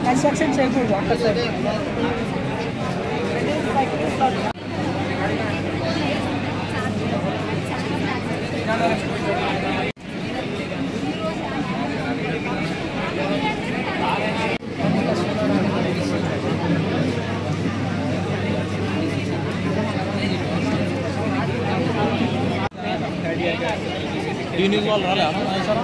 Construction చేయకూడదు అక్కడ side. News వాళ్ళు రాలే సార్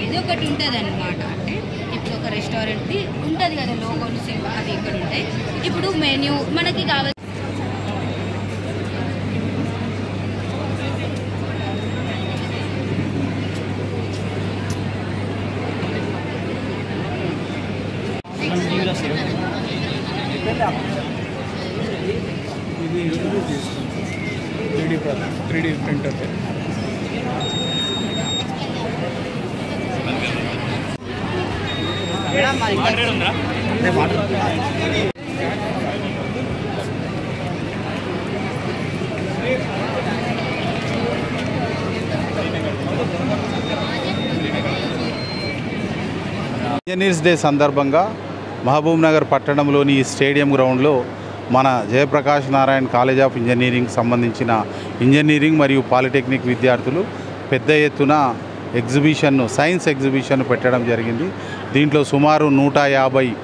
ఇది ఒకటి ఉంటుంది అన్నమాట. అంటే ఇప్పుడు ఒక రెస్టారెంట్ది ఉంటుంది కదా లోగోలు అది ఇక్కడ ఉంటాయి. ఇప్పుడు మెన్యూ మనకి కావాలి ఇది 3D ప్రింటర్ ఇంజనీర్స్ డే సందర్భంగా మహబూబ్ నగర్ పట్టణంలోని ఈ స్టేడియం గ్రౌండ్లో మన Jayaprakash Narayan college of engineering సంబంధించిన ఇంజనీరింగ్ మరియు పాలిటెక్నిక్ విద్యార్థులు పెద్ద ఎత్తున సైన్స్ ఎగ్జిబిషన్ పెట్టడం జరిగింది. దీంట్లో సుమారు 150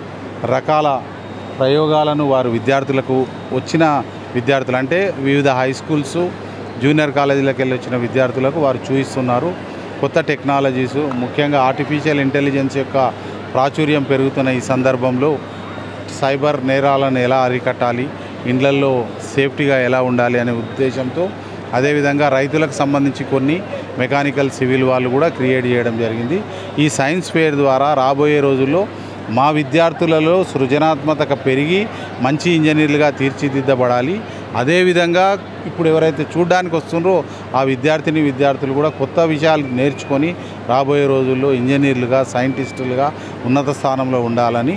రకాల ప్రయోగాలను వారు విద్యార్థులకు వచ్చిన విద్యార్థులు అంటే వివిధ హై స్కూల్స్ జూనియర్ కాలేజీలకు వెళ్ళి వచ్చిన విద్యార్థులకు వారు చూపిస్తున్నారు. కొత్త టెక్నాలజీస్ ముఖ్యంగా ఆర్టిఫిషియల్ ఇంటెలిజెన్స్ యొక్క ప్రాచుర్యం పెరుగుతున్న ఈ సందర్భంలో సైబర్ నేరాలను ఎలా అరికట్టాలి, ఇండ్లల్లో సేఫ్టీగా ఎలా ఉండాలి అనే ఉద్దేశంతో అదేవిధంగా రైతులకు సంబంధించి కొన్ని మెకానికల్ సివిల్ వాళ్ళు కూడా క్రియేట్ చేయడం జరిగింది. ఈ సైన్స్ ఫేర్ ద్వారా రాబోయే రోజుల్లో మా విద్యార్థులలో సృజనాత్మకత పెరిగి మంచి ఇంజనీర్లుగా తీర్చిదిద్దబడాలి. అదేవిధంగా ఇప్పుడు ఎవరైతే చూడడానికి వస్తున్నారో ఆ విద్యార్థులు కూడా కొత్త విషయాలు నేర్చుకొని రాబోయే రోజుల్లో ఇంజనీర్లుగా సైంటిస్టులుగా ఉన్నత స్థానంలో ఉండాలని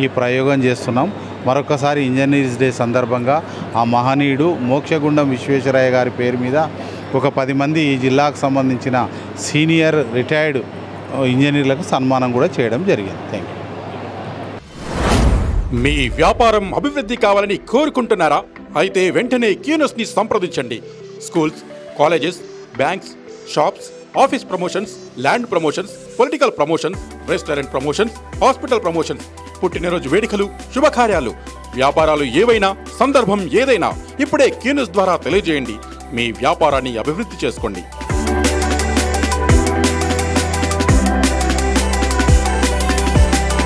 ఈ ప్రయోగం చేస్తున్నాం. మరొకసారి ఇంజనీర్స్ డే సందర్భంగా ఆ మహనీయుడు మోక్షగుండం విశ్వేశ్వరయ్య గారి పేరు మీద ఒక 10 మంది ఈ జిల్లాకు సంబంధించిన సీనియర్ రిటైర్డ్ ఇంజనీర్లకు సన్మానం కూడా చేయడం జరిగింది. Thank you. మీ వ్యాపారం అభివృద్ధి కావాలని కోరుకుంటున్నారా? అయితే వెంటనే క్యూనస్ని సంప్రదించండి. Schools, colleges, banks, shops, office promotions, land promotions, political promotions, restaurant promotions, hospital promotions, పుట్టినరోజు వేడుకలు, శుభకార్యాలు, వ్యాపారాలు ఏవైనా, సందర్భం ఏదైనా ఇప్పుడే క్యూనస్ ద్వారా తెలియజేయండి. మీ వ్యాపారాన్ని అభివృద్ధి చేసుకోండి.